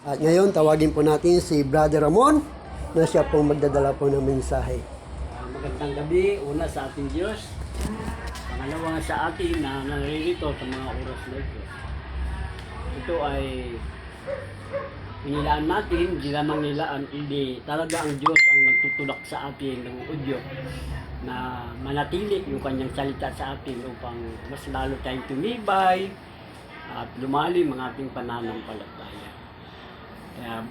At ngayon, tawagin po natin si Brother Ramon na siya pong magdadala po ng mensahe. Magandang gabi, una sa ating Diyos. Pangalawa sa atin na naririto sa mga oras na ito. Ito ay inilaan natin, di lamang nilaan, hindi talaga ang Diyos ang nagtutulak sa atin ng udyo na manatili yung kanyang salita sa atin upang mas lalo tayong tumibay at lumalim ang ating pananampalataya. Kaya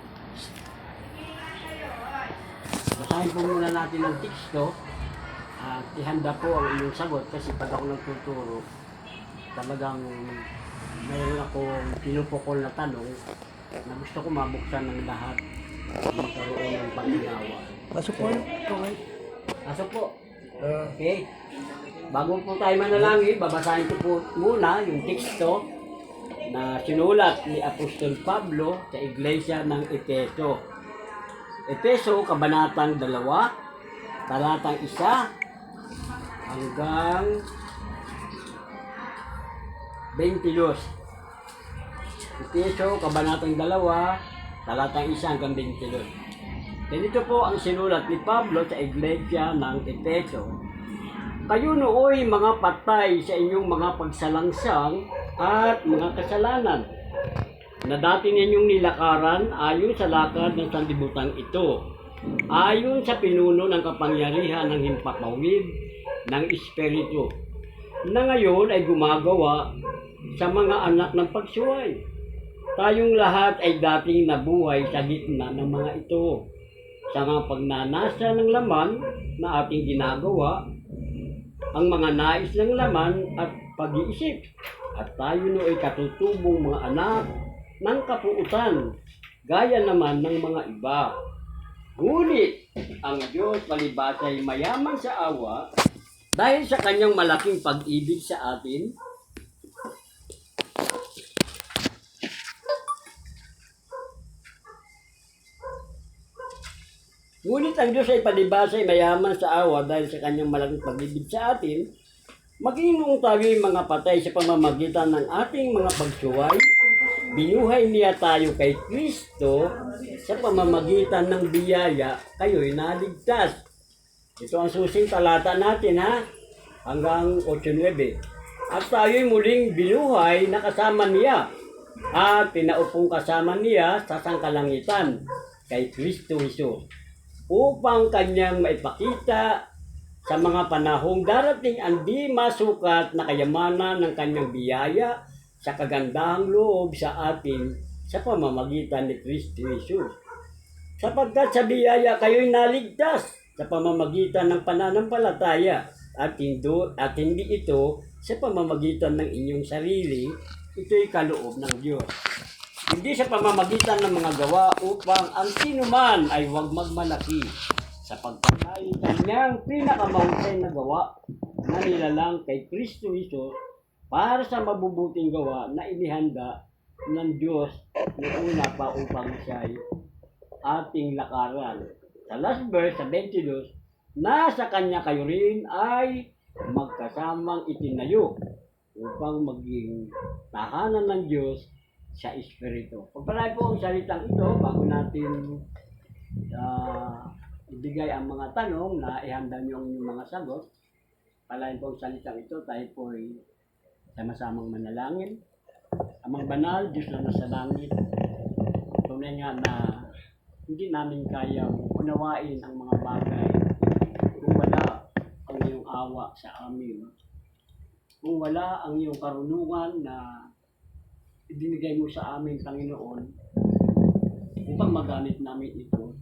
basahin po muna natin ang teksto at ihanda po ang inyong sagot kasi pag ako nagtuturo talagang mayroon akong pinupukol na tanong na gusto ko mabuksan ng lahat magkaroon ng pag-inawa. Pasok po. Okay. Pasok po. Okay. Bago po tayo manalangin, babasahin ko po muna yung teksto na sinulat ni Apostol Pablo sa Iglesia ng Efeso. Efeso, Kabanatang 2, Talatang 1 hanggang 22. Efeso, Kabanatang 2, Talatang 1 hanggang 22. Ganito po ang sinulat ni Pablo sa Iglesia ng Efeso. Kayo nooy mga patay sa inyong mga pagsalangsang at mga kasalanan na dati ninyong nilakaran ayon sa lakad ng sanlibutan ito, ayon sa pinuno ng kapangyarihan ng himpapawid ng Espiritu, na ngayon ay gumagawa sa mga anak ng pagsuway. Tayong lahat ay dating nabuhay sa gitna ng mga ito, sa mga pagnanasa ng laman na ating ginagawa, ang mga nais ng laman at pag-iisip. At tayo nooy katutubong mga anak ng kapuutan, gaya naman ng mga iba. Ngunit ang Diyos palibasay mayaman sa awa dahil sa kanyang malaking pag-ibig sa atin. Ngunit ang Diyos ay palibasay mayaman sa awa dahil sa kanyang malaking pag-ibig sa atin, maging noong tayo'y mga patay sa pamamagitan ng ating mga pagsuway, binuhay niya tayo kay Kristo sa pamamagitan ng biyaya, kayo'y naligtas. Ito ang susing talata natin hanggang 8-9. At tayo'y muling binuhay na kasama niya at pinaupong kasama niya sa sangkalangitan kay Kristo Hesus, upang kanyang maipakita sa mga panahong darating ang di masukat na kayamanan ng kanyang biyaya sa kagandahang loob sa atin sa pamamagitan ni Kristo Jesus. Sapagkat sa biyaya kayo'y naligtas sa pamamagitan ng pananampalataya at hindi ito sa pamamagitan ng inyong sarili, ito'y kaloob ng Diyos. Hindi sa pamamagitan ng mga gawa upang ang sinuman ay huwag magmalaki sapagkat ay kanyang pinakamahusay na gawa na nilalang kay Kristo Jesus para sa mabubuting gawa na inihanda ng Diyos na una pa upang siya'y ating lakaran. Sa last verse, sa 22, na sa kanya kayo rin ay magkasamang itinayo upang maging tahanan ng Diyos sa Espiritu. Pagpalay po ang salitang ito bago natin ibigay ang mga tanong na ihanda niyo ang inyong mga sagot. Palain po ang salitang ito, tayo po ay sama-samang manalangin. Amang banal, Diyos na nasa langit, tunay nga na hindi namin kayang unawain ang mga bagay kung wala ang iyong awa sa amin. Kung wala ang iyong karunungan na ibinigay mo sa amin, Panginoon, upang magamit namin ito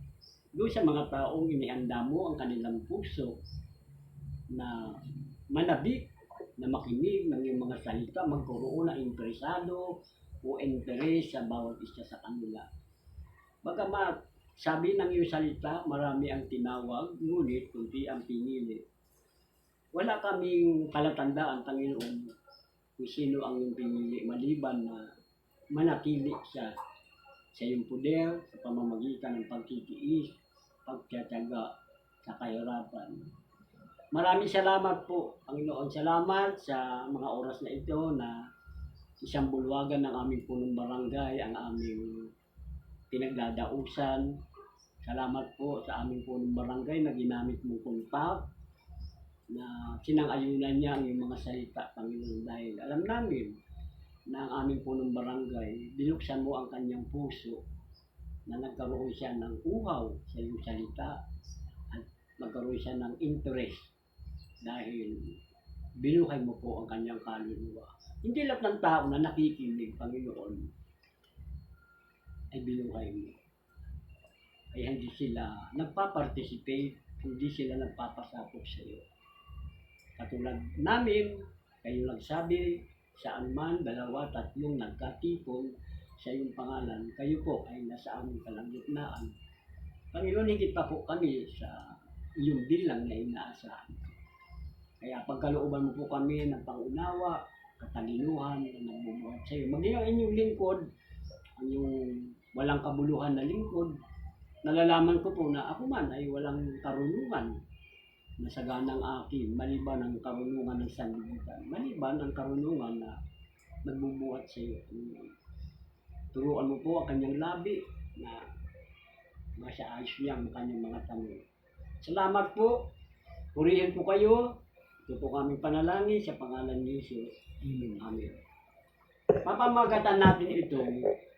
doon sa mga taong inihanda mo ang kanilang puso na manabik, na makinig ng iyong mga salita, magkaroon ng interesado o interes sa bawat isa sa kanila. Bagamat sabi ng iyong salita, marami ang tinawag, ngunit kunti ang pinili. Wala kaming palatandaan, Panginoon, kung sino ang iyong pinili, maliban na manatili siya sa iyong puder sa pamamagitan ng pagtitiis, pagtiyatyaga sa kahirapan. Maraming salamat po, Panginoon. Salamat sa mga oras na ito na isang bulwagan ng aming punong barangay ang aming pinagdadausan. Salamat po sa aming punong barangay na ginamit mong kontak na sinang-ayunan niya ang iyong mga salita, Panginoon, dahil alam namin na ang aming punong barangay, binuksan mo ang kanyang puso na nagkaroon siya ng uhaw sa iyong salita at magkaroon siya ng interest dahil binuhay mo po ang kanyang kaluluwa. Hindi lahat ng tao na nakikinig, Panginoon, ay binuhay mo. Ay hindi sila nagpa-participate, hindi sila nagpapasapok sa iyo. Katulad namin, kayo nagsabi, saan man, 2, 3 nagkatipon sa iyong pangalan, kayo po ay nasa aming kalagitnaan. Panginoon, higit pa po kami sa iyong bilang na inaasahan. Kaya pagkalooban mo po kami ng pangunawa, katalinuhan na nagbubuhat sa iyo. Maging ang inyong lingkod, ang iyong walang kabuluhan na lingkod, nalalaman ko po na ako man ay walang karunungan na saganang akin, maliban ang karunungan ng sanlibutan, maliban ang karunungan na nagbubuhat sa iyo. Turuan mo po ang kanyang labi na masaayos niya ang kanyang mga tanong. Salamat po, purihin po kayo. Ito po kami panalangin sa pangalan ni Jesus. Amen. Papamagatan natin ito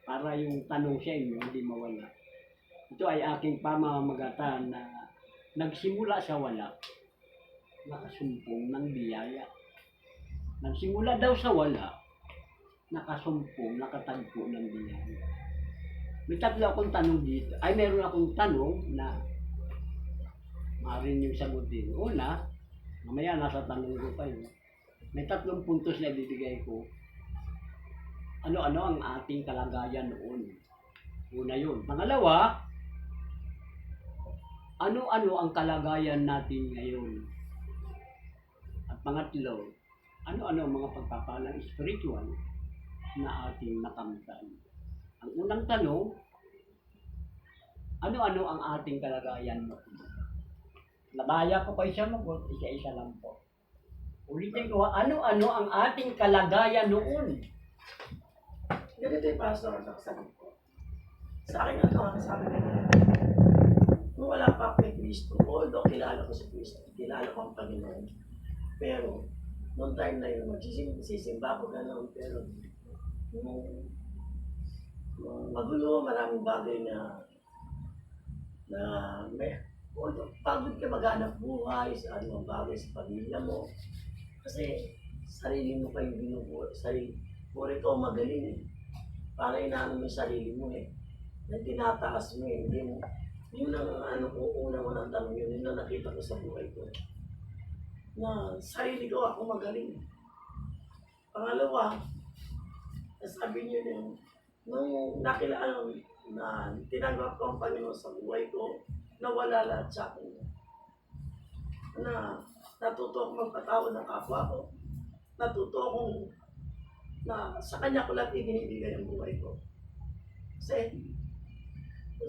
para yung tanong sa inyo hindi mawala. Ito ay aking pamamagatan na nagsimula sa wala, nakasumpong ng biyaya. Nagsimula daw sa wala, nakasumpong, nakatagpo ng biyaya. May 3 akong tanong dito. Ay, meron akong tanong na maaaring yung sagutin. Una, mamaya nasa tanong ko pa yun. May 3 puntos na ibibigay ko. Ano-ano ang ating kalagayan noon? Una yun. Pangalawa, ano-ano ang kalagayan natin ngayon? At pangatlo, ano-ano ang mga pagpapalang spiritual na ating nakamtan? Ang unang tanong, ano-ano ang ating kalagayan noon? Nabaya ko pa isa magot, isa-isa lang po. Ulitin ko, ano-ano ang ating kalagayan noon? Ganito yung pastor ang nakasabi ko. Sa akin ang sabi ko, nung wala pa ako kay Kristo, although kilala ko si Kristo, kilala ko ang Panginoon. Pero, noong time na yun, magsisimba ko gano'n, pero nung magulo, maraming bagay na may, although pagod ka maghanap buhay sa anong bagay sa pamilya mo, kasi sarili mo pa yung binubuhay, sarili. Puro ikaw magaling eh. Para inaano mo yung sarili mo eh. Na tinataas mo eh. Hindi mo, yun ang una mo ng tanong yun na nakita ko sa buhay ko. Na sarili ko ako magaling. Pangalawa, sabi niyo yung, nung nakilala na tinanggap ko ang Panginoon sa buhay ko, nawala lahat sa akin. Na natuto akong magpatawad ng kapwa ko. Natuto akong na sa kanya ko lang ibinibigay ang buhay ko. Kasi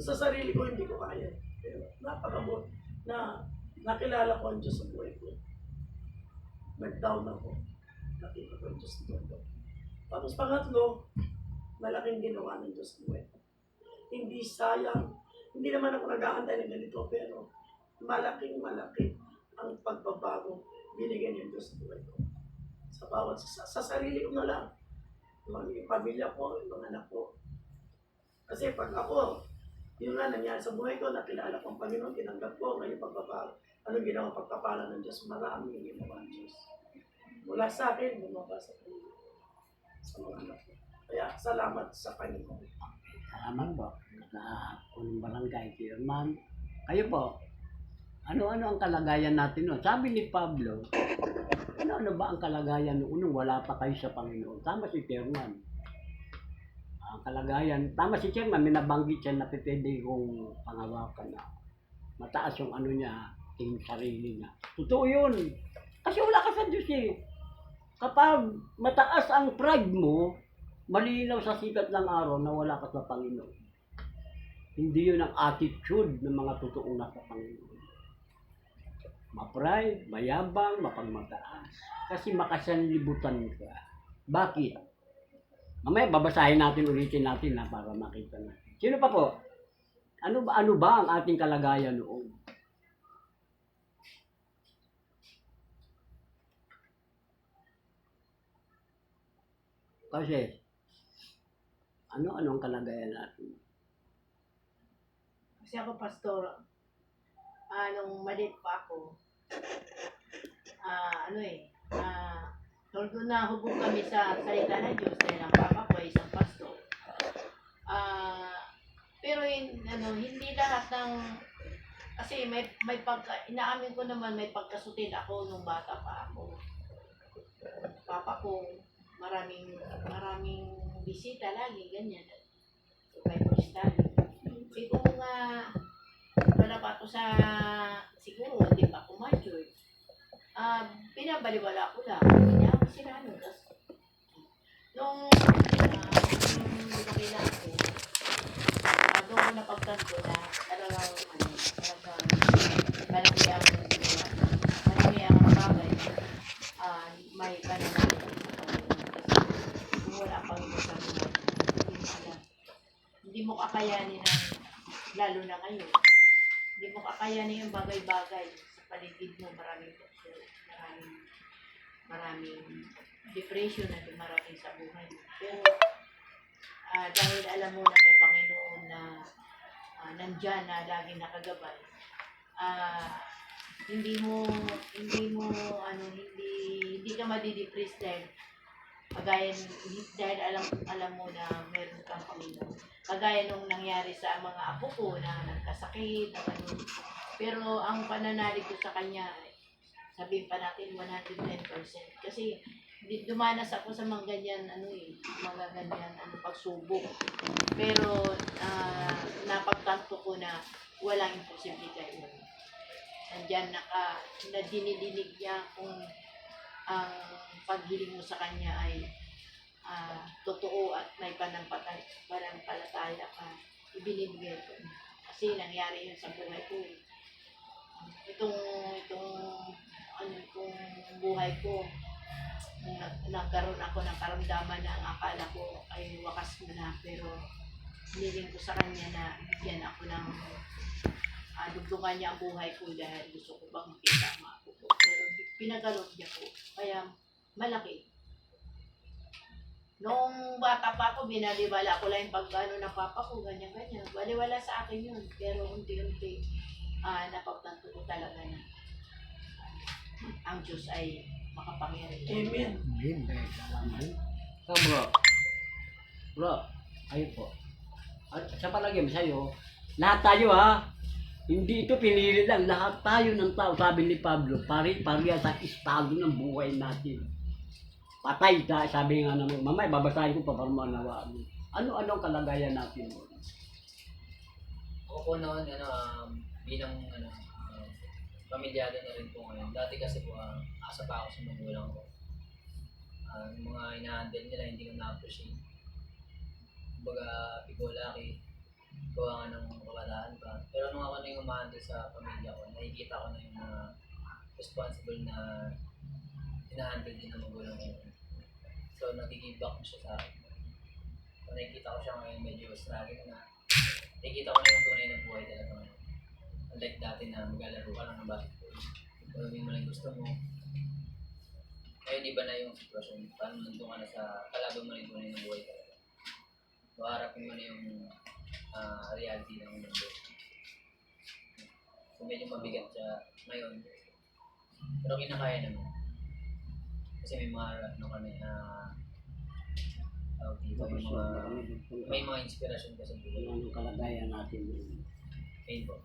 sa sarili ko hindi ko kaya. Pero napakabot na nakilala ko ang Diyos sa buhay ko. Nag-down ako. Nakita ko ang Diyos sa buhay ko. Tapos pangatlo, malaking ginawa ng Diyos sa buhay ko. Hindi sayang. Hindi naman ako nag-aantay ng ganito, pero malaking ang pagbabago binigyan ng Diyos sa buhay ko. Sa bawat, sa sarili ko na lang. Yung pamilya ko, yung mga anak ko. Kasi pag ako, yun nga nangyari sa buhay ko, nakilala ko ang Panginoon, tinanggap ko, ngayon pagpapala. Anong ginawa pagpapala ng Diyos? Marami yung ginawa ng Diyos. Mula sa akin, bumaba sa Panginoon. Sa mga anak ko. Kaya salamat sa Panginoon. Salamat po sa unang barangay chairman. Kayo po, ano-ano ang kalagayan natin noon? Sabi ni Pablo, ano ba ang kalagayan noon nung wala pa kayo sa Panginoon? Tama si chairman. Ang kalagayan, tama si chairman, may nabanggit siya na pwede kong pangawakan na mataas yung ano niya, yung sarili niya. Totoo yun. Kasi wala ka sa Diyos eh. Kapag mataas ang pride mo, malinaw sa sikat ng araw na wala ka sa Panginoon. Hindi yun ang attitude ng mga totoong nasa Panginoon. Ma-pride, mayabang, mapagmataas. Kasi makasanlibutan ka. Bakit? Mamaya babasahin natin, ulitin natin na para makita natin. Sino pa po? Ano ba ang ating kalagayan noon? Kasi, ano ang kalagayan natin? Kasi ako, pastor, nung maliit pa ako, although nahubog kami sa salita ng Diyos dahil ang papa ko ay isang pastor. Pero hindi lahat ng, kasi inaamin ko naman may pagkasutin ako nung bata pa ako. Papa ko, maraming bisita lagi, ganyan. So, Bible study. Eh kung wala pa ako siguro, hindi pa ako mature, pinabaliwala ko lang. Hindi ako sila Tapos, nung lumaki na ako, doon ko napagtanto na talagang malaki ang bagay. May pananalig. Kung wala pang hindi mo kakayanin lalo na ngayon. Hindi mo kakayanin yung bagay-bagay sa paligid mo. Maraming tukso, maraming depression na dumarating sa buhay mo. Pero dahil alam mo na may Panginoon na nandyan na laging nakagabay, hindi ka madidepress dahil alam mo na meron kang Panginoon. Kagaya nung nangyari sa mga apo ko na nagkasakit, pero ang pananalig ko sa kanya, sabihin pa natin 110%. Kasi dumanas ako sa mga ganyan, pagsubok. Pero napagtanto ko na walang imposibilidad yun. Nandiyan na dinidinig niya kung ang paghiling mo sa kanya ay totoo at may panampalataya ka, ibinibigay ko. Kasi nangyari yun sa buhay ko. Itong buhay ko, nagkaroon ako ng karamdaman na ang akala ko ay wakas mo na, pero hiniling ko sa kanya na bigyan ako ng dugtungan niya ang buhay ko dahil gusto ko bang makita ang mga apo ko. Pero pinagalog niya ko, kaya malaki. Nung bata pa ako, binaliwala ko lang yung pagkano ng papa ko, ganyan-ganyan. Baliwala sa akin yun, pero unti-unti napagtanto ko talaga na ang Diyos ay makapangyarihan. Amen. So bro, ayun po. At sa palagay mo sa'yo, lahat tayo hindi ito pinili lang, lahat tayo ng tao, sabi ni Pablo, pari-pariya sa estado ng buhay natin. Patay ta, sabi nga naman, mamay, babasahin ko pa para manawaan mo. Ano ang kalagayan natin mo? Ako po noon, bilang pamilyado na rin po ngayon. Dati kasi po, asa pa ako sa magulang ko. Yung mga ina-handle nila, hindi ko na-appreciate. Kumbaga, ikaw laki, gawa nga ng kabataan pa. Pero nung ako na yung ma-handle sa pamilya ko, nakikita ko na yung mga responsible na ina-handle din ng magulang ko. So, nag-give back siya sa akin. So, nakikita ko siya ngayon medyo struggling na. Nakikita ko na yung tunay na buhay talaga ngayon. Unlike dati na maglalaro ka lang ng basketball. Gawin mo lang gusto mo. Ngayon iba na yung sitwasyon. Paano nandun ka na sa kalaban mo na yung tunay na buhay talaga. So, harapin mo na yung reality ng mundo. So, medyo mabigat siya ngayon. Pero kinakaya naman. Kasi may mga may mga inspirasyon ka sa buhay. Ano ang kalagayan natin mo? Ayun po.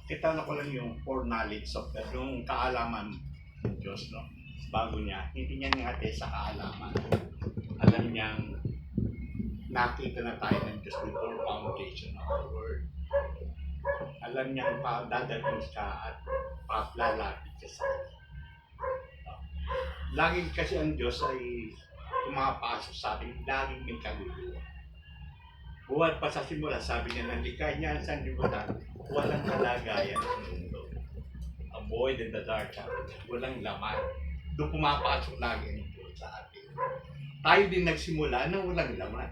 Kita na ko lang yung foreknowledge of God, yung kaalaman ng Diyos, no? Bago niya, hindi niya ningate sa kaalaman. Alam niyang nakita na tayo ng Diyos before foundation of our word. Alam niyang dadating siya at lalapit siya sa akin. Laging kasi ang Diyos ay pumapasok sa atin, laging may kaluluwa. Buwan pa sa simula, sabi niya, nalikay niya ang sanlibutan, walang kalagayan sa mundo. A void in the dark, walang laman. Doon pumapasok lagi ang Diyos sa atin. tayo din nagsimula na walang laman.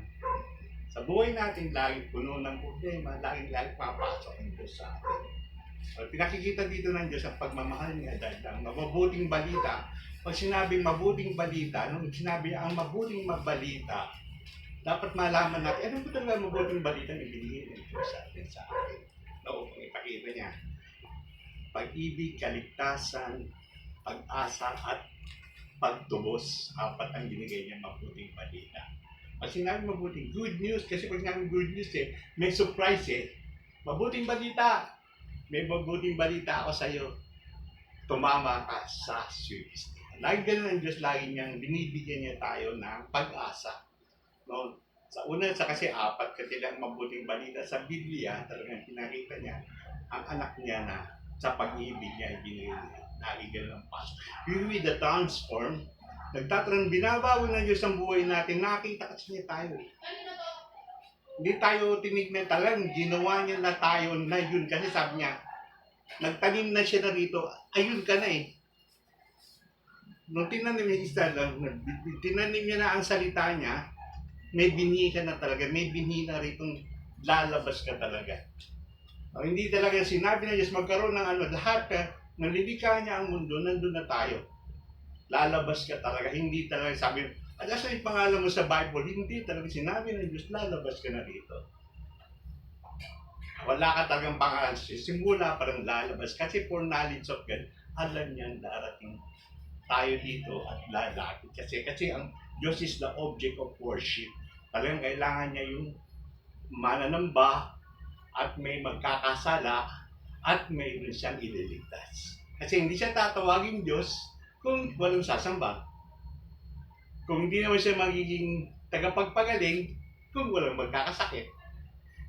Sa buhay natin, laging puno ng problema, laging papasok ang Diyos sa atin. So, pinakikita dito ng Diyos ang pagmamahal niya dahil ang mabubuting balita. Pag sinabing mabuting balita, nung sinabi ang mabuting balita, dapat malaman natin, ano ba talaga mabuting balita na ibinigay ng Diyos sa atin? No, ipakita niya. Pag-ibig, kaligtasan, pag-asa, at pagtubos. 4 ang binigay niya mabuting balita. Pag sinabi mabuting, good news, kasi pag sinabi good news may surprise Mabuting balita. May mabuting balita ako sa iyo. Tumama ka sa Swiss. Lagi ganun ang Diyos, lagi niyang binibigyan niya tayo ng pag-asa. No? Sa una, kasi 4 katilang mabuting balita sa Biblia, talagang pinakita niya ang anak niya na sa pag-ibig niya ibinigay niya. Lagi ganun ang pas. You read the transform, binabago ng Diyos ang buhay natin, nakita kasi niya tayo. Hindi tayo tinignan talagang, ginawa niya na tayo na yun. Kasi sabi niya, nagtanim na siya na rito, ayun ka na Nung tinanim niya na ang salita niya, may binhi ka na talaga, may binhi na rito, lalabas ka talaga. Hindi talaga sinabi na Diyos magkaroon ng lahat ng lilikha niya ang mundo, nandun na tayo. Lalabas ka talaga, hindi talaga sabi, asa yung pangalan mo sa Bible, hindi talaga sinabi ng Diyos, lalabas ka na rito. Wala ka talagang pangalan, simula parang lalabas, kasi for knowledge of God, alam niyan darating tayo dito at lalapit. Kasi ang Diyos is the object of worship. Talagang kailangan niya yung mananamba at may magkakasala at mayroon siyang ililigtas. Kasi hindi siya tatawagin Diyos kung walang sasamba. Kung hindi naman siya magiging tagapagpagaling kung walang magkakasakit.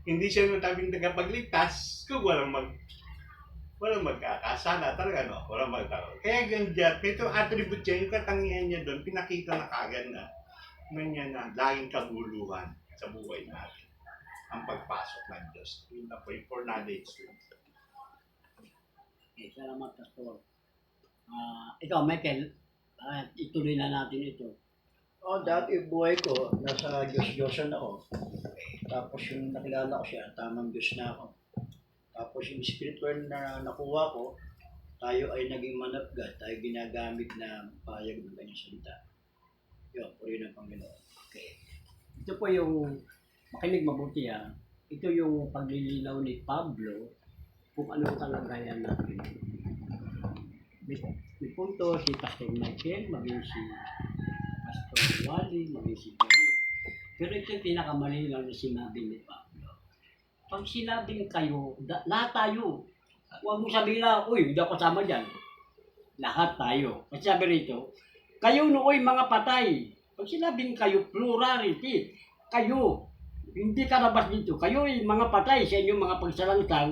Hindi siya matabing tagapagligtas kung walang magkakasala talaga, no? Walang magkakasala. Kaya ganyan, ito attribute niya, yung katangian niya doon, pinakita na kagad na laging kabuluhan sa buhay natin. Ang pagpasok ng Diyos. Yun na po yung for knowledge. Okay, salamat, Pastor. Ikaw, Michael, ituloy na natin ito. Dati buhay ko, nasa Diyos-Diyosan ako. Tapos yung nakilala ko siya, tamang Diyos na ako. Tapos yung spiritual na nakuha ko, tayo ay naging man of God, tayo ginagamit na payag ng kanyang salita. Yun, puri ng Panginoon. Okay. Ito po yung, makinig mabuti ito yung paglilinaw ni Pablo kung ano ang kalagayan natin. May punto si Pastor Michael, maging si Pastor Wally, maging si Kelly. Pero ito yung pinakamalinaw na sinabi ni Pablo. Pag sinabing kayo, lahat tayo, huwag mo sabihin na, uy, hindi ako kasama dyan. Lahat tayo. Kasi sabi rito, kayo nooy mga patay. Pag sinabing kayo, plurality, kayo, hindi karabas dito, kayo ay mga patay sa inyong mga pagsalangsang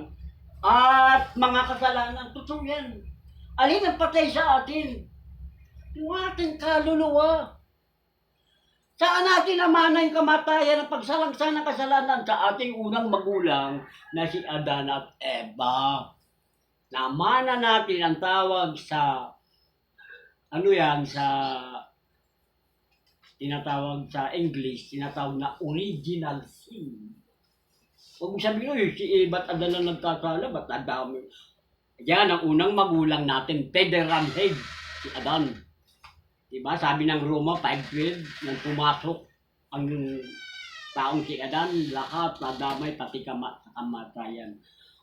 at mga kasalanan. Totoo yan. Alin ang patay sa atin? Yung ating kaluluwa. Saan natin namana yung kamatayan ng pagsalangsang ng kasalanan? Sa ating unang magulang na si Adan at Eva. Namana natin ang tawag sa sa tinatawag sa English, tinatawag na original sin. Huwag mo sabihin, si Eva at Adan na nagkasala, ba't nadami? Yan ang unang magulang natin, federal head, si Adan. Diba? Sabi ng Roma 5:12, nang pumasok ang taong si Adan, lahat nadamay pati kamatayan.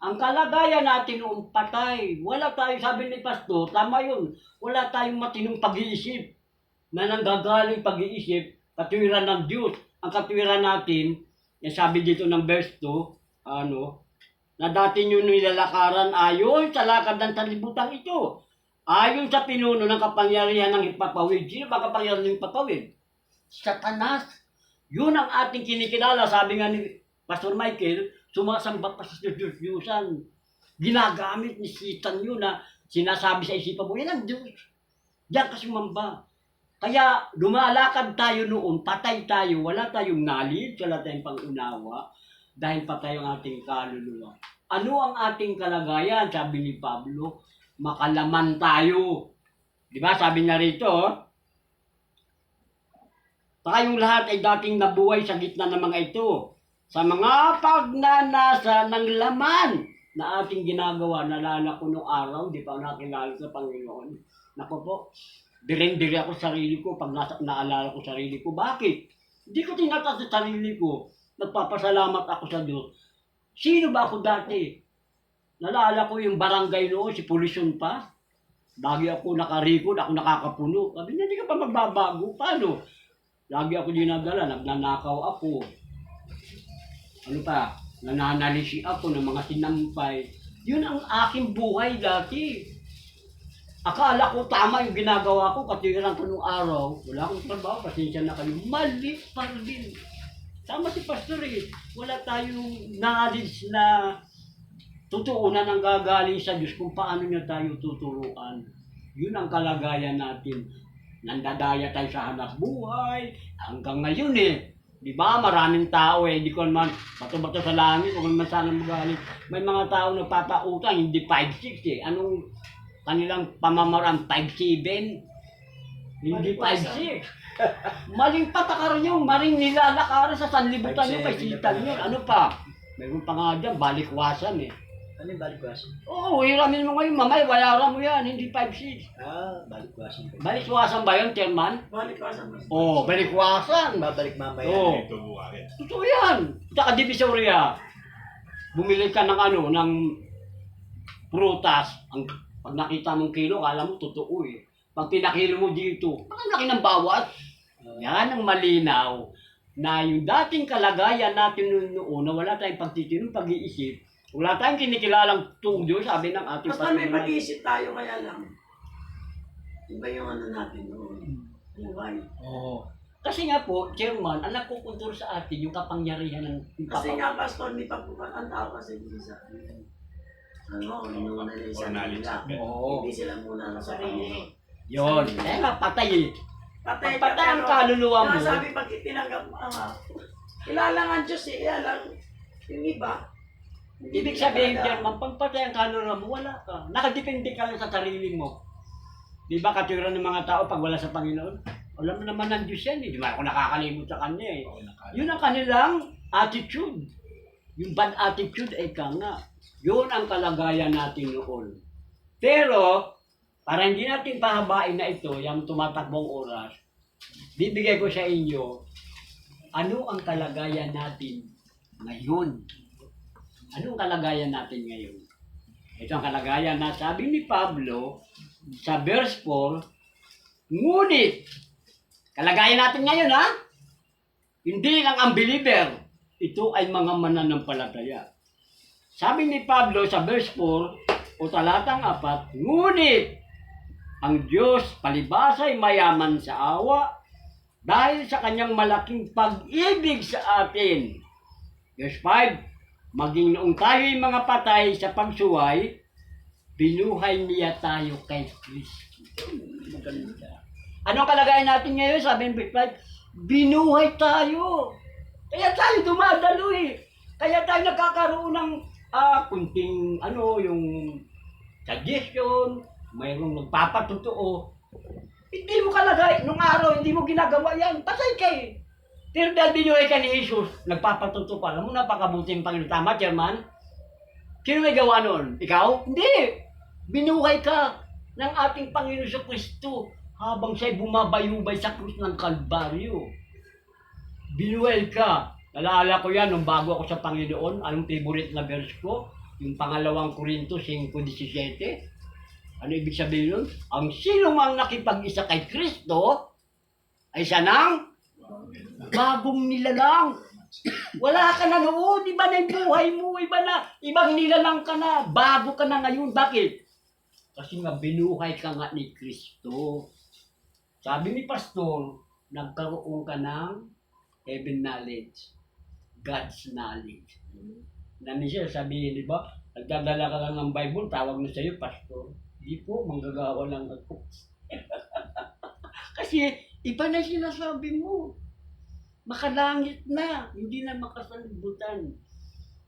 Ang kalagayan natin noong patay, wala tayo, sabi ni Pastor, tama yun, wala tayong matinong pag-iisip na nanggagaling pag-iisip, katwiran ng Diyos. Ang katwiran natin, yung sabi dito ng verse 2, na dati nyo nilalakaran ayon sa lakad ng sanlibutan ito. Ayon sa pinuno ng kapangyarihan ng hipapawid. Sino ba kapangyarihan ng hipapawid? Satanas. Yun ang ating kinikilala. Sabi nga ni Pastor Michael, sumasamba pa sa Diyos-Diyosan. Ginagamit ni Satan yun na sinasabi sa isipan mo, yan ang Diyos. Diyan ka sumamba. Kaya lumalakad tayo noon, patay tayo, wala tayong knowledge, wala tayong pangunawa, dahil patay ang ating kaluluwa. Ano ang ating kalagayan? Sabi ni Pablo, makalaman tayo. Di ba? Sabi niya rito, Tayong lahat ay dating nabuhay sa gitna ng mga ito. Sa mga pagnanasa ng laman na ating ginagawa, nalala ko nung araw, di pa nakilala sa Panginoon. Naku po, direng-dire ako sa sarili ko pag naalala ko sarili ko. Bakit? Hindi ko tinataas sa sarili ko. Nagpapasalamat ako sa Diyos. Sino ba ako dati? Nalala ko yung barangay noon, si Pulisyon pa. Lagi ako nakarikod, ako nakakapuno. Sabi niya, hindi ka pa magbabago. Paano? Lagi ako dinadala, nagnanakaw ako. Ano pa? Nananalisi ako ng mga sinampay. Yun ang aking buhay dati. Akala ko tama yung ginagawa ko, katiran ko nung araw. Wala akong trabaho, pasensya na kayo. Mali pa rin. Tama si Pastor eh. Wala tayong knowledge na tutuunan ang gagaling sa Diyos kung paano niya tayo tuturuan. Yun ang kalagayan natin. Nandadaya tayo sa hanap buhay. Hanggang ngayon eh. Di ba? Maraming tao eh. Hindi ko naman bato-bato sa langit. Huwag naman sana magaling. May mga tao nagpapautang, hindi 5-6 eh. Anong kanilang pamamaraan? 5-7? Hindi 5-6. Maling patakaran nyo. Maling nilalakaran sa sanlibutan nyo. Kay sitan nyo. Ano pa? Mayroon pa nga dyan. Balikwasan eh. Ano yung balikwasan? Oo, hiramin mo ngayon. Mamay, bayaran mo yan. Hindi 5-6. Balikwasan. Balikwasan ba yun, Chairman? Balikasan. Oo, balikwasan. Babalik mamaya. Oo. Ito buhay. Totoo yan. Saka Divisoria. Bumili ka ng ano, ng prutas. Pag nakita mong kilo, kala mo totoo eh. Pag pinakilo mo dito, ang laki ng bawat. Yan ang malinaw na yung dating kalagayan natin noon na wala tayong pagtitinong pag-iisip, wala tayong kinikilalang tuong Diyos, sabi ng ating Basta may Panginoon. pag-iisip tayo kaya lang. Iba yung ano natin noon. Buhay. Oo. Kasi nga po, Chairman, ang nagkukontrol sa atin yung kapangyarihan ng Kasi nga, Pastor, may pagpupan. Ang tao kasi isa. Ano, inuna nila isa knowledge nila. of God. Oo. Hindi sila muna sa sarili. Yun. Kaya nga, patay eh. Patay Pag patay ang kaluluwa mo, Kaya sabi pag itinanggap, kilala nga ang Diyos eh. Kaya lang, yung iba, hindi ibig sabihin, talaga. Chairman, pag patay ang kaluluwa mo, wala ka. Nakadepende ka lang sa sarili mo. Di ba katwiran ng mga tao pag wala sa Panginoon? Alam mo naman ng Diyos yan eh. Di ba ako nakakalimot sa Kanya eh. Yun ang kanilang attitude. Yung bad attitude ay nga. Yun ang kalagayan natin noon. Pero, para hindi natin pahabain na ito, yung tumatakbong oras, bibigay ko sa inyo, ano ang kalagayan natin ngayon? Anong kalagayan natin ngayon? Ito ang kalagayan na sabi ni Pablo sa verse 4, ngunit, kalagayan natin ngayon ha, hindi lang ang believer, ito ay mga mananampalataya. Sabi ni Pablo sa verse 4 o talatang 4, ngunit, ang Diyos palibasa ay mayaman sa awa dahil sa kanyang malaking pag-ibig sa atin. Verse 5, maging noong tayo'y mga patay sa pagsuway, binuhay niya tayo kay Kristo. Maganda. Anong kalagayan natin ngayon? Sabi ng verse 5, binuhay tayo. Kaya tayo dumadalo eh. Kaya tayo nagkakaroon ng kunting yung suggestion, mayroong nagpapatotoo. Hindi mo kalagay, nung araw, hindi mo ginagawa yan, patay ka eh. Pero dahil binuhay ka ni Jesus, nagpapatotoo ka. Alam mo, napakabuting Panginoon. Tama, Chairman? Sino may gawa noon? Ikaw? Hindi. Binuhay ka ng ating Panginoon sa Kristo habang siya'y bumabayubay sa krus ng Kalbaryo. Binuhay ka. Nalala ko yan nung bago ako sa Panginoon. Anong favorite na verse ko? Yung pangalawang Korinto 5:17. Ano ibig sabihin nun? Ang sino mang nakipag-isa kay Kristo ay siya ng bagong nilalang. Wala ka na noon, iba na yung buhay mo, ibang nilalang ka na, bago ka na ngayon. Bakit? Kasi nga binuhay ka nga ni Kristo. Sabi ni Pastor, nagkaroon ka ng heaven knowledge, God's knowledge. Siya sabihin, di ba? Nagdadala ka lang ng Bible, tawag na sa'yo, Pastor. Di po, manggagawa lang ako. Kasi iba na sinasabi mo. Makalangit na, hindi na makasalibutan.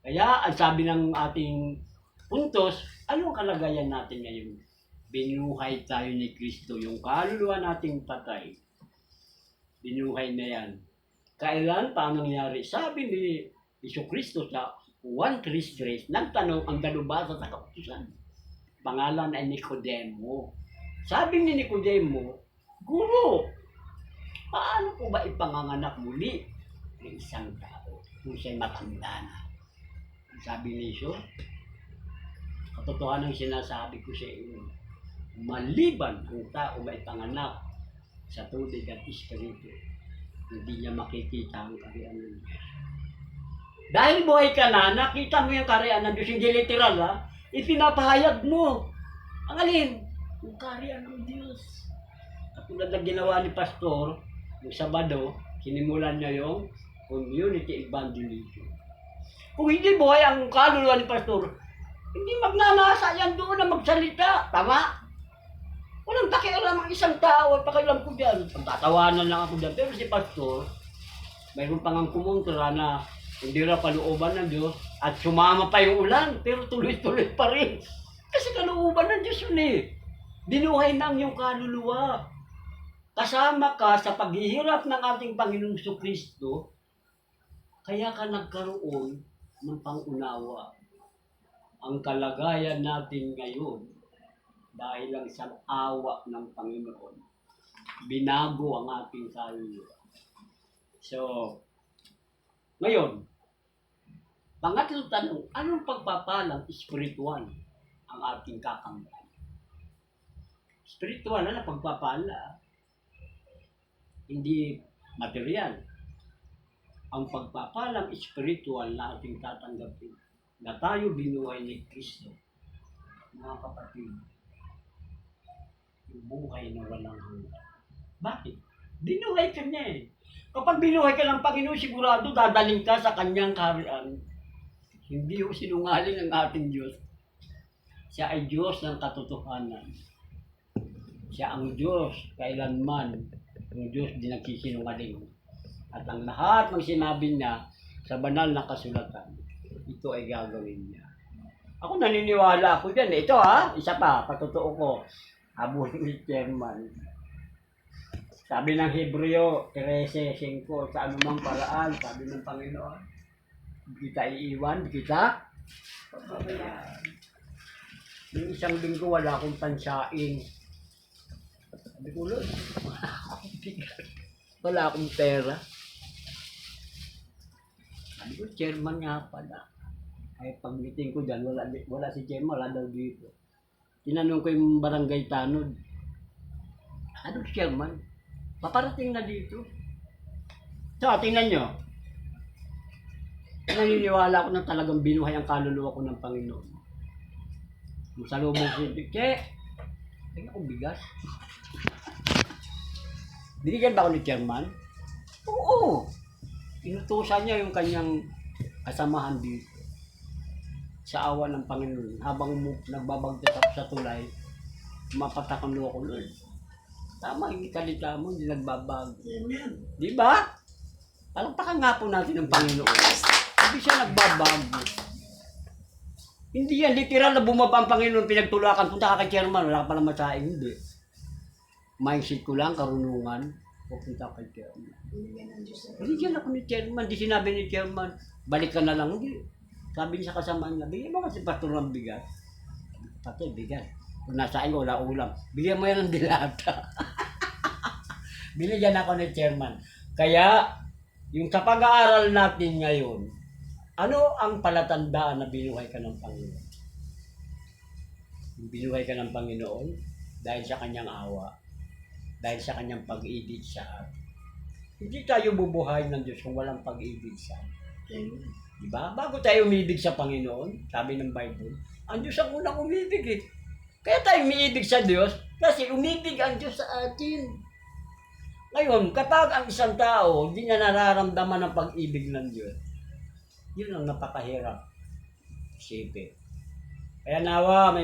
Kaya, ang sabi ng ating puntos, anong kalagayan natin ngayon? Binuhay tayo ni Kristo, yung kaluluwa nating patay. Binuhay na yan. Kailan? Paano nangyari? Sabi ni Jesucristo sa 1:33, nagtanong ang dalubhasa sa kautusan. Pangalan ay Nicodemo. Sabi ni Nicodemo, Guro, paano po ba ipanganganak muli ng isang tao kung siya'y matanda na? Sabi ni Iso, katotohanan ang sinasabi ko sa inyo, maliban ang tao may panganak sa tubig at espiritu, hindi niya makikita ang kaharian ng Diyos. Dahil buhay ka na, nakita mo yung kaharian ng Diyos, hindi literal ha, ipinapahayag mo. Ang alin? Yung kaharian ng Diyos. Katulad na ginawa ni Pastor, yung Sabado, sinimulan niya yung community evangelism. Kung hindi buhay ang kaluluwa ni Pastor, hindi magnanasa yan doon na magsalita. Tama? Walang pakialam ang isang tao at pakialam ko dyan. Pagtatawanan lang ako dyan. Pero si Pastor, mayroon pang ang kumontra na hindi raw kalooban ng Diyos at sumama pa yung ulan, pero tuloy-tuloy pa rin. Kasi kalooban ng Diyos yun eh. Binuhay na ang iyong kaluluwa. Kasama ka sa paghihirap ng ating Panginoong Jesucristo, kaya ka nagkaroon ng pangunawa. Ang kalagayan natin ngayon, dahil lang sa awa ng Panginoon, binago ang ating kaluluwa. So, ngayon, pangatlong tanong, anong pagpapalang espiritual ang ating kakamtan? Espiritual na pagpapala, hindi material. Ang pagpapalang espiritual na ating tatanggapin, na tayo binuhay ni Kristo, mga kapatid, yung buhay na walang hanggan. Bakit? Binuhay ka niya eh. Kapag binuhay ka ng Panginoon, sigurado dadaling ka sa kanyang kaharian. Hindi ho sinungaling ang ating Diyos. Siya ay Diyos ng katotohanan. Siya ang Diyos kailanman. Ang Diyos di nagsisinungaling. At ang lahat ng sinabi niya sa banal na kasulatan, ito ay gagawin niya. Ako naniniwala ako dyan. Ito isa pa, patotoo ko. Habol ni Chairman. Sabi ng Hebreo 13:5, sa anumang paraan, sabi ng Panginoon, kita iiwan, kita pababayaan. Yung isang linggo wala akong pansaing. Sabi ko, Lord, wala akong pera. Sabi ko, Chairman nga pala. Ay pag-meeting ko dyan, wala si Chairman, wala daw dito. Tinanong ko yung barangay tanod. Ano si Chairman? Paparating na dito. So, tingnan nyo. Naniniwala ko na talagang binuhay ang kaluluwa ko ng Panginoon. Kung sa lubong si Che, tingnan akong bigas. Binigyan ba ako ni Chairman? Oo. Inutusan niya yung kanyang kasamahan dito. Sa awa ng Panginoon. Habang nagbabagtas ako sa tulay, mapatakan ako, Lord. Tama, yung kalita mo, hindi nagbabago. Amen. Di ba? Palakpakan nga po natin ng Panginoon. Hindi siya nagbabago. Hindi yan literal na bumaba ang Panginoon, pinagtulakan, punta ka kay Chairman, wala ka pala masaing, hindi. Mindset ko lang, karunungan, pupunta kay Chairman. Binigyan ako ni Chairman, di sinabi ni Chairman, balik ka na lang, hindi. Sabi niya sa kasama niya, bigyan mo kasi pastor ng bigas. Pati, bigas. Kung nasaing ko, wala ulam. Bigyan mo yan ng dilata. Binigyan ako ni Chairman. Kaya, yung sa pag-aaral natin ngayon, ano ang palatandaan na binuhay ka ng Panginoon? Binuhay ka ng Panginoon dahil sa kanyang awa, dahil sa kanyang pag-ibig sa atin. Hindi tayo bubuhay ng Diyos kung walang pag-ibig sa atin. Diba? Bago tayo umibig sa Panginoon, sabi ng Bible, ang Diyos ang unang umibig eh. Kaya tayo umiibig sa Diyos kasi umibig ang Diyos sa atin. Ngayon, kapag ang isang tao hindi niya nararamdaman ang pag-ibig ng Diyos, yun ang napakahirap isipin. Kaya nawa,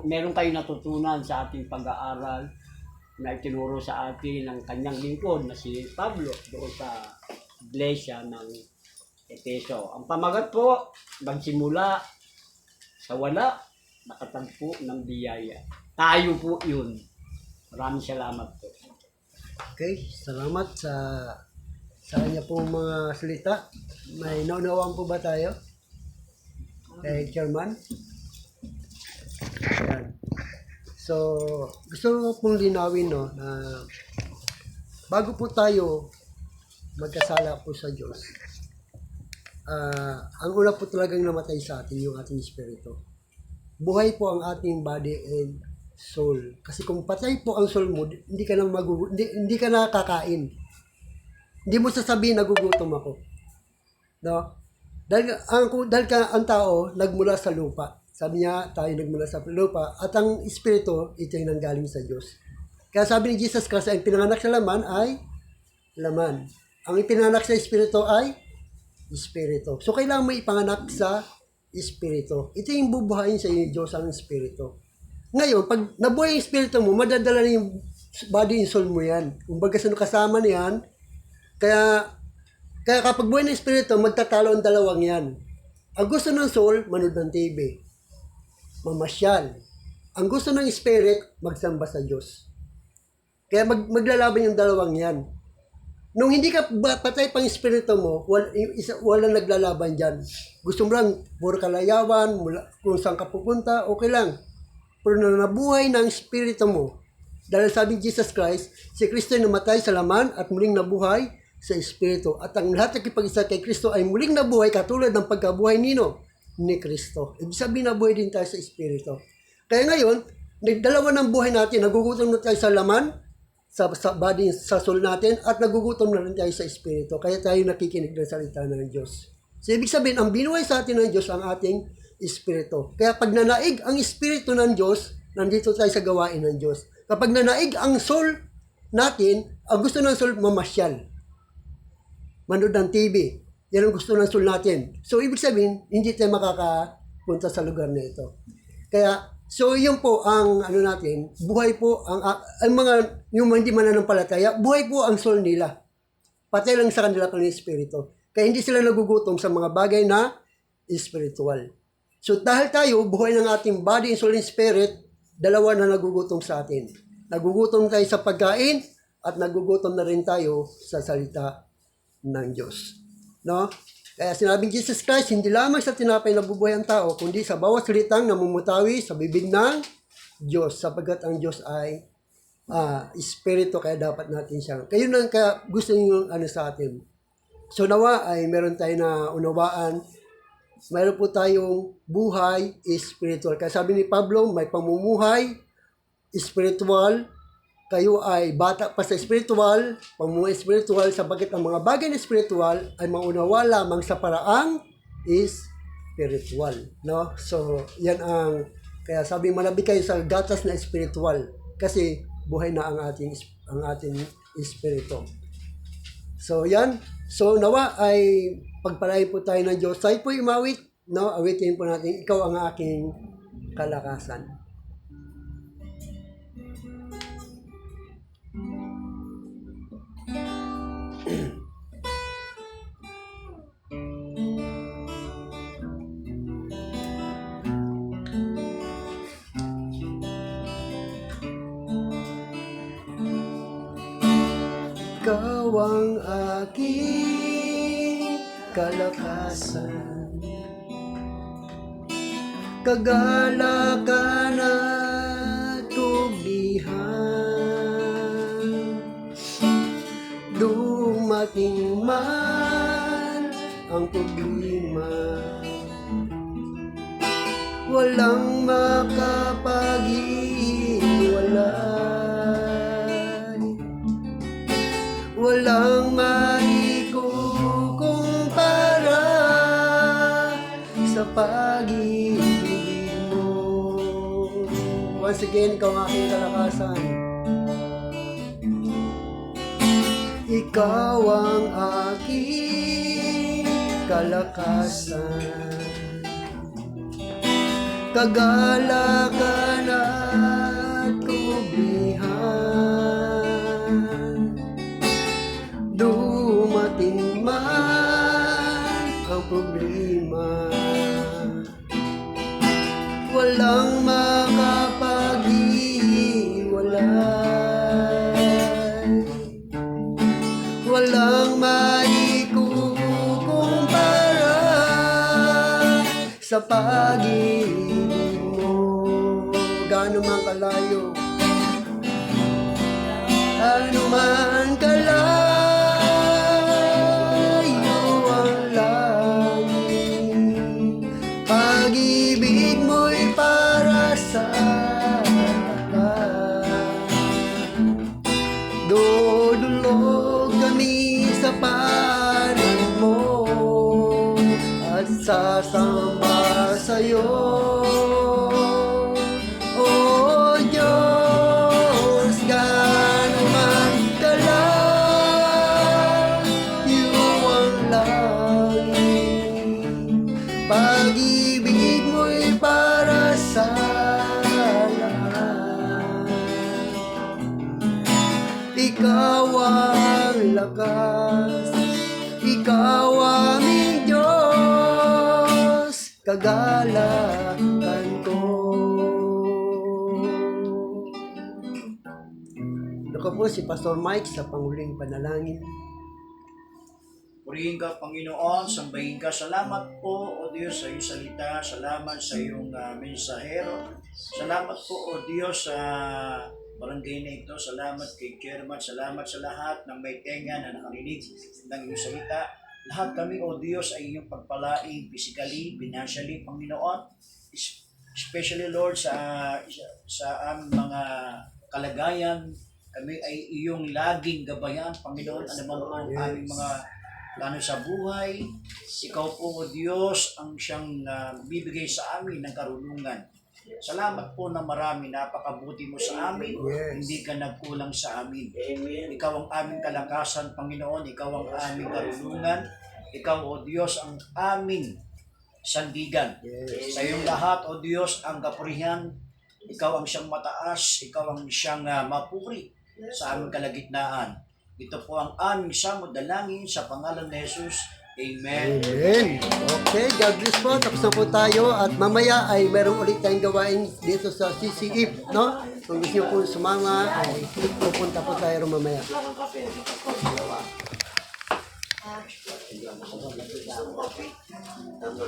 meron kayo natutunan sa ating pag-aaral na itinuro sa atin ng kanyang lingkod na si Pablo doon sa iglesia ng Efeso. Ang pamagat po, magsimula sa wala, nakatagpo ng biyaya. Tayo po yun. Maraming salamat po. Okay, salamat sa kanya pong mga salita. May naunawaan po ba tayo? Kay Chairman? Ayan. So, gusto ko pong linawin, no, na bago po tayo magkasala po sa Diyos, ang una po talagang namatay sa atin yung ating espiritu. Buhay po ang ating body and soul. Kasi kung patay po ang soul mo, hindi ka na hindi ka na kakain. Hindi mo sasabihin nagugutom ako. No? Dahil ang tao nagmula sa lupa. Sabi niya, tayo nagmula sa lupa at ang espiritu ito ay nanggaling sa Diyos. Kaya sabi ni Jesus Christ, ang pinanganak sa laman ay laman. Ang ipinanganak sa espiritu ay espiritu. So kailangan mo ipanganak sa espiritu. Ito yung bubuhayin sa iyo Diyos ang espiritu. Ngayon, pag nabuhay yung espiritu mo, madadala na yung body and soul mo yan. Kung baga sino kasama niyan, kaya kapag buhay ng espiritu, magtatalo ang dalawang yan. Ang gusto ng soul, manood ng TV. Mamasyal. Ang gusto ng spirit, magsamba sa Diyos. Kaya maglalaban yung dalawang yan. Nung hindi ka patay pang espiritu mo, walang naglalaban dyan. Gusto mo lang, puro kalayawan, kung saan ka pupunta, okay lang. Pero na nabuhay ng espiritu mo, dahil sabi Jesus Christ, si Kristo ay namatay sa laman at muling nabuhay sa espiritu. At ang lahat ng kipag-isa kay Kristo ay muling nabuhay katulad ng pagkabuhay ni Kristo. Ibig sabihin nabuhay din tayo sa espiritu. Kaya ngayon, nagdalawa ng buhay natin, nagugutom na tayo sa laman, sa body, sa soul natin, at nagugutom na rin tayo sa espiritu. Kaya tayo nakikinig ng salita ng Diyos. So, ibig sabihin, ang binuhay sa atin ng Diyos ang ating espiritu. Kaya pag nanaig ang espiritu ng Diyos, nandito tayo sa gawain ng Diyos. Kapag nanaig ang soul natin, ang gusto ng soul, mamasyal. Manood ng TV. Yan ang gusto ng soul natin. So, ibig sabihin, hindi tayo makakapunta sa lugar na ito. Kaya, so, yun po ang natin, buhay po ang mga, yung hindi mananampalataya, buhay po ang soul nila. Patay lang sa kanila pang espiritu. Kaya hindi sila nagugutom sa mga bagay na spiritual. So, dahil tayo, buhay ng ating body and soul and spirit, dalawa na nagugutom sa atin. Nagugutom tayo sa pagkain at nagugutom na rin tayo sa salita ng Diyos. No? Kaya sinabing Jesus Christ, hindi lamang sa tinapay na bubuhay ang tao, kundi sa bawat salitang namumutawi sa bibig ng Diyos, sapagkat ang Diyos ay espiritu, kaya dapat natin siyang. Kaya gusto niyo sa atin. So nawa ay meron tayo na unawaan, mayroon po tayong buhay spiritual. Kaya sabi ni Pablo, may pamumuhay spiritual, kayo ay bata pa sa spiritual, pamumuhay spiritual, sapagkat ang mga bagay na spiritual ay maunawa lamang sa paraang spiritual. No? So, yan ang, kaya sabi malabi kayo sa gatas na spiritual, kasi buhay na ang ating espiritu. So, yan. So, nawa ay pagpalain po tayo ng Diyos. Tayo po imawit, no? Awitin po natin, ikaw ang aking kalakasan. Ikaw ang aking kalakasan, kagalakan at tubihan. Dumating man ang problema, walang makapaghiwalay. Walang maikukumpara sa pag-ibig mo. Once again, ikaw ang aking kalakasan. Ikaw ang aking kalakasan, kagalakan at kublihan. Dumating man ang problema, walang makapaghiwalay. sa pag-ibig mo. Gaano man kalayo, ano man kalayo ang langit, pag-ibig mo'y para sa lahat. Dudulog kami sa panig mo at sasamba sa'yo. O Diyos, gaano man kalayo ang langit, pag-ibig mo'y para sa lahat. Ikaw ang lakas, ikaw aming Diyos, kagalakan ko. Ako po si Pastor Mike sa Panguling Panalangin. Purihin ka, Panginoon, sambahin ka. Salamat po, O Diyos, sa iyong salita. Salamat sa iyong mensahero. Salamat po, O Diyos, sa barangay na ito. Salamat kay Chairman. Salamat sa lahat ng may tenga na nakarinig ng iyong salita. Lahat kami, O Diyos, ay iyong pagpalaing physically, financially, Panginoon. Especially, Lord, sa aming mga kalagayan. Kami ay iyong laging gabayan, Panginoon. Ano man po ang aming mga plano sa buhay. Ikaw po, O Diyos, ang siyang bibigay sa amin ng karunungan. Salamat po na marami, napakabuti mo sa amin. Yes. Hindi ka nagkulang sa amin. Amen. Ikaw ang aming kalakasan, Panginoon. Ikaw ang aming karunungan. Ikaw, O Diyos, ang aming sandigan. Yes. Sa iyong lahat, O Diyos, ang kapurihan. Ikaw ang siyang mataas. Ikaw ang siyang mapuri sa aming kalagitnaan. Ito po ang aming samod dalangin sa pangalan ni Jesus. Amen. Amen. Okay, God bless po. Tapos na po tayo at mamaya ay meron ulit tayong gawain dito sa CCF, no? Kung gusto nyo po sumama, ay pupunta po tayo rin mamaya. Wala kang kape, dito ko dalawa. Isang kape, tatlo.